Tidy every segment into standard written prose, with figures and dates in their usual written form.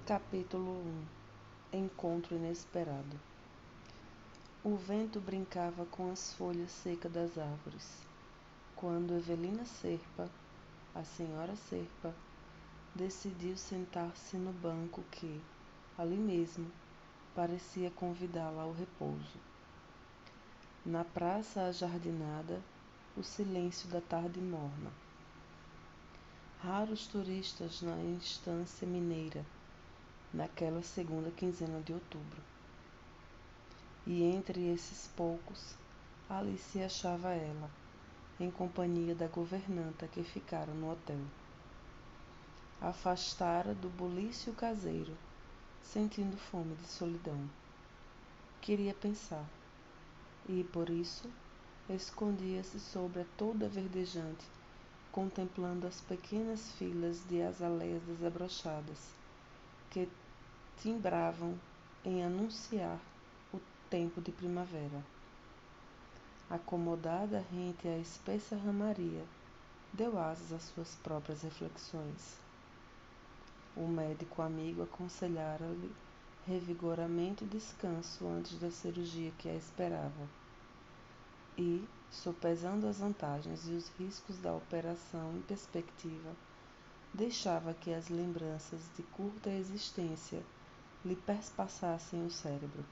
Capítulo 1 Encontro inesperado. O vento brincava com as folhas secas das árvores, quando Evelina Serpa, a senhora Serpa, decidiu sentar-se no banco que, ali mesmo, parecia convidá-la ao repouso. Na praça ajardinada, o silêncio da tarde morna. Raros turistas na estância mineira, naquela segunda quinzena de outubro. E entre esses poucos, ali se achava ela, em companhia da governanta que ficara no hotel. Afastara do bulício caseiro, sentindo fome de solidão. Queria pensar, e por isso escondia-se sobre a tolda verdejante, contemplando as pequenas filas de azaleias desabrochadas, que timbravam em anunciar o tempo de primavera. Acomodada rente à espessa ramaria, deu asas às suas próprias reflexões. O médico amigo aconselhara-lhe revigoramento e descanso antes da cirurgia que a esperava. E, sopesando as vantagens e os riscos da operação em perspectiva, deixava que as lembranças de curta existência lhe perspassassem o cérebro.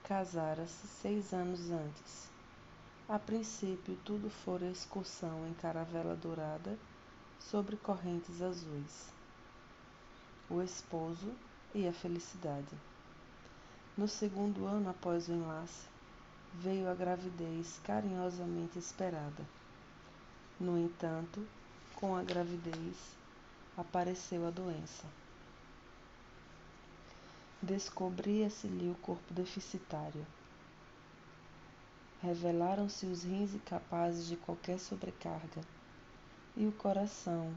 Casara-se 6 anos antes. A princípio tudo fora excursão em caravela dourada sobre correntes azuis. O esposo e a felicidade. No segundo ano após o enlace, veio a gravidez carinhosamente esperada. No entanto, com a gravidez, apareceu a doença. Descobria-se-lhe o corpo deficitário. Revelaram-se os rins incapazes de qualquer sobrecarga, e o coração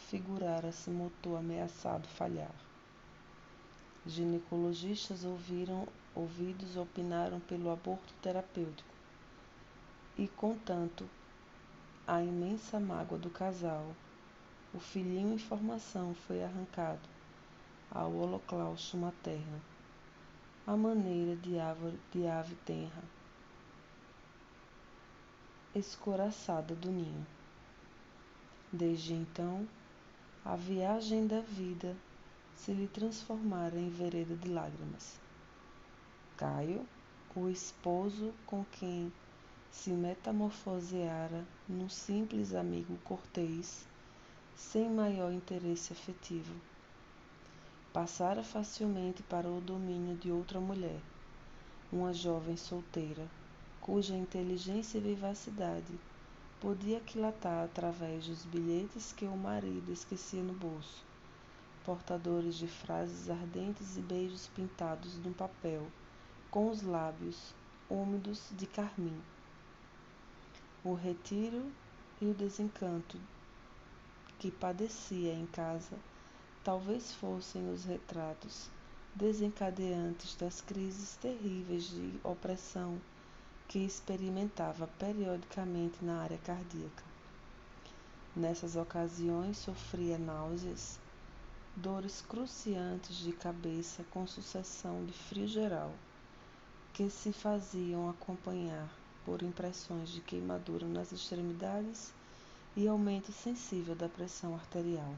figurara-se motor ameaçado falhar. Ginecologistas ouvidos opinaram pelo aborto terapêutico, e, contanto, a imensa mágoa do casal, o filhinho em formação foi arrancado ao holocausto materno, à maneira de ave tenra, escoraçada do ninho. Desde então, a viagem da vida se lhe transformara em vereda de lágrimas. Caio, o esposo com quem se metamorfoseara num simples amigo cortês, sem maior interesse afetivo, passara facilmente para o domínio de outra mulher, uma jovem solteira, cuja inteligência e vivacidade podia aquilatar através dos bilhetes que o marido esquecia no bolso, portadores de frases ardentes e beijos pintados no papel, com os lábios úmidos de carmim. O retiro e o desencanto que padecia em casa talvez fossem os retratos desencadeantes das crises terríveis de opressão que experimentava periodicamente na área cardíaca. Nessas ocasiões sofria náuseas, dores cruciantes de cabeça com sucessão de frio geral, que se faziam acompanhar por impressões de queimadura nas extremidades e aumento sensível da pressão arterial.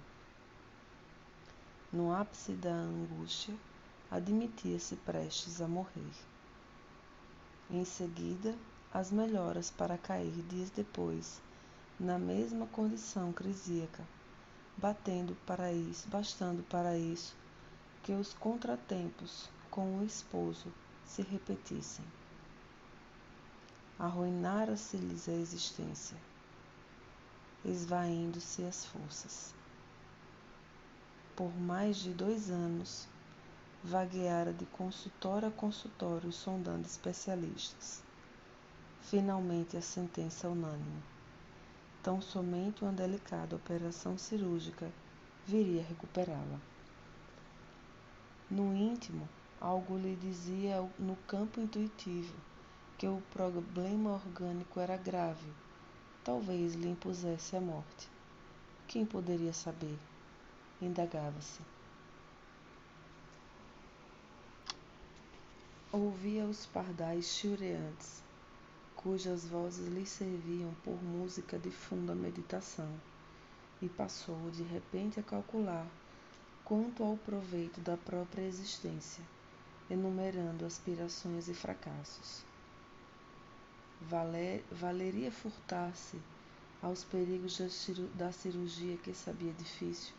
No ápice da angústia, admitia-se prestes a morrer. Em seguida, as melhoras para cair dias depois, na mesma condição crisíaca, bastando para isso que os contratempos com o esposo se repetissem. Arruinara-se-lhes a existência, esvaindo-se as forças. Por mais de 2 anos, vagueara de consultório a consultório sondando especialistas. Finalmente a sentença unânime. Tão somente uma delicada operação cirúrgica viria a recuperá-la. No íntimo, algo lhe dizia no campo intuitivo que o problema orgânico era grave, talvez lhe impusesse a morte. Quem poderia saber? Indagava-se. Ouvia os pardais chilreantes, cujas vozes lhe serviam por música de fundo à meditação, e passou de repente a calcular quanto ao proveito da própria existência, enumerando aspirações e fracassos. Valeria furtar-se aos perigos da cirurgia que sabia difícil,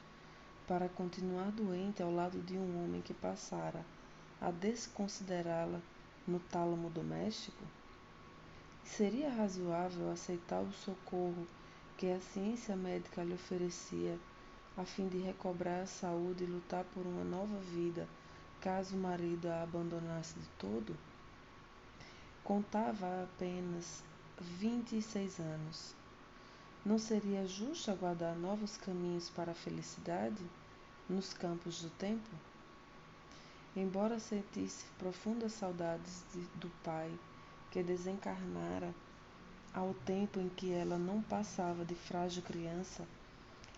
para continuar doente ao lado de um homem que passara a desconsiderá-la no tálamo doméstico? Seria razoável aceitar o socorro que a ciência médica lhe oferecia, a fim de recobrar a saúde e lutar por uma nova vida, caso o marido a abandonasse de todo? Contava apenas 26 anos. Não seria justo aguardar novos caminhos para a felicidade nos campos do tempo? Embora sentisse profundas saudades do pai, que desencarnara ao tempo em que ela não passava de frágil criança,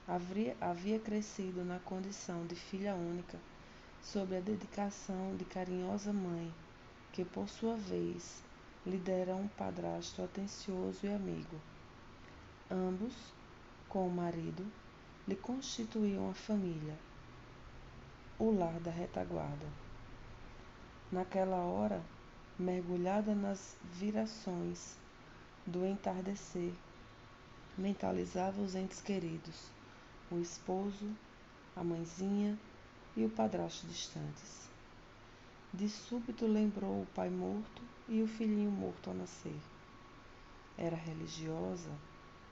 havia crescido na condição de filha única, sob a dedicação de carinhosa mãe, que por sua vez lhe dera um padrasto atencioso e amigo. Ambos, com o marido, lhe constituíam a família, o lar da retaguarda. Naquela hora, mergulhada nas virações do entardecer, mentalizava os entes queridos, o esposo, a mãezinha e o padrasto distantes. De súbito lembrou o pai morto e o filhinho morto ao nascer. Era religiosa,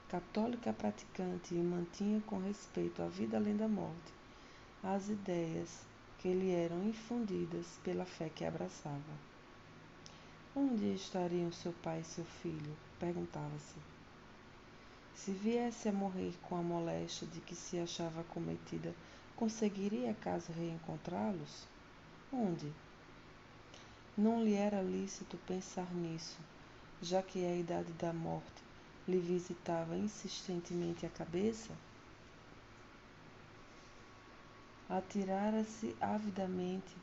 católica praticante e mantinha com respeito à vida além da morte as ideias que lhe eram infundidas pela fé que abraçava. Onde estariam seu pai e seu filho? Perguntava-se. Se viesse a morrer com a moléstia de que se achava acometida, conseguiria acaso reencontrá-los? Onde? Não lhe era lícito pensar nisso, já que a idade da morte lhe visitava insistentemente a cabeça? Atirara-se avidamente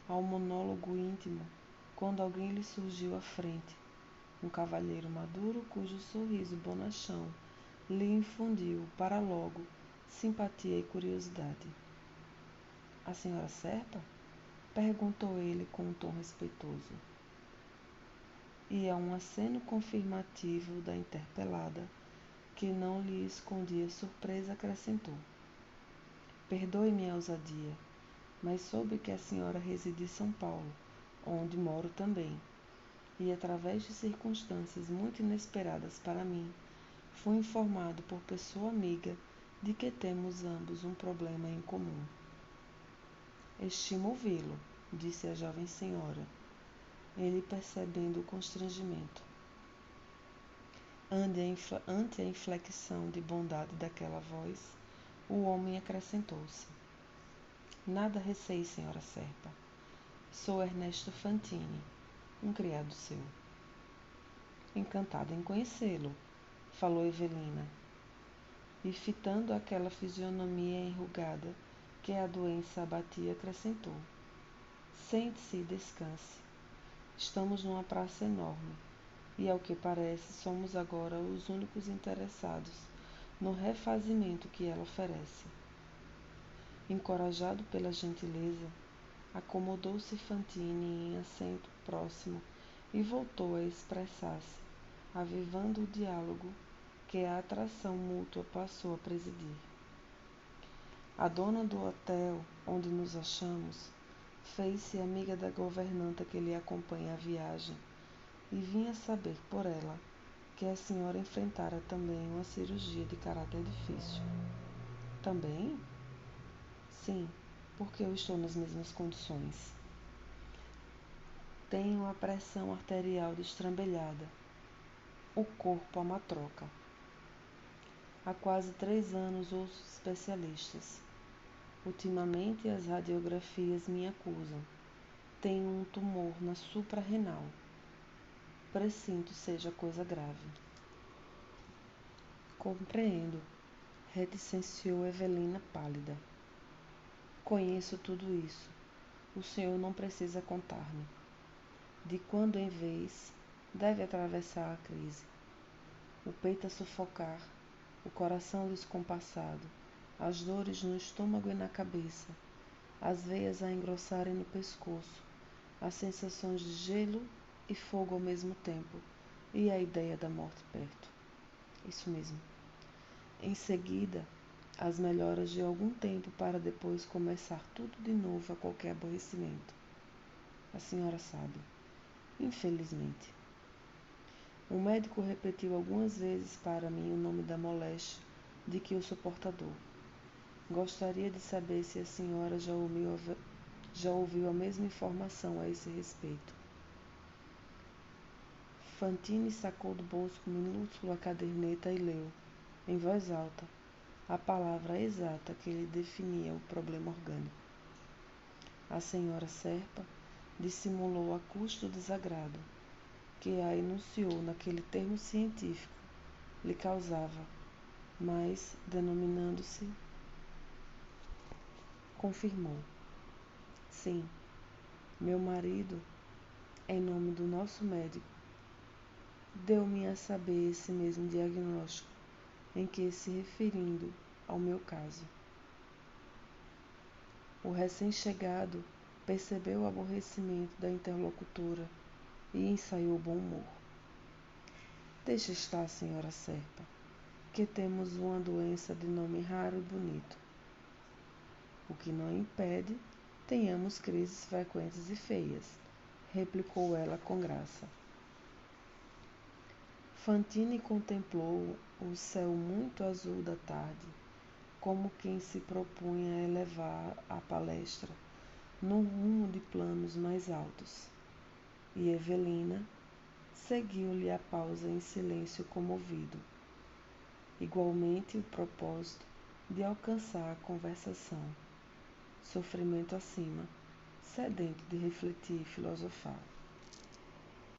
ao monólogo íntimo, quando alguém lhe surgiu à frente, um cavalheiro maduro cujo sorriso bonachão lhe infundiu, para logo, simpatia e curiosidade. A senhora Serpa? Perguntou ele com um tom respeitoso. E a um aceno confirmativo da interpelada, que não lhe escondia surpresa, acrescentou: Perdoe-me a ousadia, mas soube que a senhora reside em São Paulo, onde moro também, e através de circunstâncias muito inesperadas para mim, fui informado por pessoa amiga de que temos ambos um problema em comum. Estimo ouvi-lo, disse a jovem senhora, ele percebendo o constrangimento. Ante a inflexão de bondade daquela voz, o homem acrescentou-se: Nada receie, senhora Serpa. Sou Ernesto Fantini, um criado seu. Encantada em conhecê-lo, falou Evelina, e fitando aquela fisionomia enrugada que a doença abatia, acrescentou: Sente-se e descanse. Estamos numa praça enorme, e ao que parece somos agora os únicos interessados no refazimento que ela oferece. Encorajado pela gentileza, acomodou-se Fantini em assento próximo e voltou a expressar-se, avivando o diálogo que a atração mútua passou a presidir. A dona do hotel onde nos achamos fez-se amiga da governanta que lhe acompanha a viagem e vinha saber por ela que a senhora enfrentara também uma cirurgia de caráter difícil. Também? Sim, porque eu estou nas mesmas condições. Tenho a pressão arterial destrambelhada, o corpo a matroca. Há quase 3 anos ouço especialistas. Ultimamente as radiografias me acusam. Tenho um tumor na suprarrenal. Presinto seja coisa grave. Compreendo, reticenciou Evelina pálida. Conheço tudo isso. O senhor não precisa contar-me. de quando em vez, deve atravessar a crise. O peito a sufocar, o coração descompassado, as dores no estômago e na cabeça, as veias a engrossarem no pescoço, as sensações de gelo e fogo ao mesmo tempo, e a ideia da morte perto. Isso mesmo. Em seguida, as melhoras de algum tempo para depois começar tudo de novo a qualquer aborrecimento. A senhora sabe. Infelizmente. O médico repetiu algumas vezes para mim o nome da moléstia de que eu sou portador. Gostaria de saber se a senhora já ouviu a mesma informação a esse respeito. Fantine sacou do bolso minúsculo a caderneta e leu, em voz alta, a palavra exata que lhe definia o problema orgânico. A senhora Serpa dissimulou a custo o desagrado que a enunciou naquele termo científico lhe causava, mas, denominando-se, confirmou. Sim, meu marido, em nome do nosso médico, deu-me a saber esse mesmo diagnóstico em que, se referindo ao meu caso, o recém-chegado percebeu o aborrecimento da interlocutora e ensaiou bom humor. Deixe estar, senhora Serpa, que temos uma doença de nome raro e bonito, o que não impede tenhamos crises frequentes e feias, replicou ela com graça. Fantine contemplou o céu muito azul da tarde, como quem se propunha a elevar a palestra num rumo de planos mais altos. E Evelina seguiu-lhe a pausa em silêncio comovido. Igualmente o propósito de alcançar a conversação. Sofrimento acima, sedento de refletir e filosofar.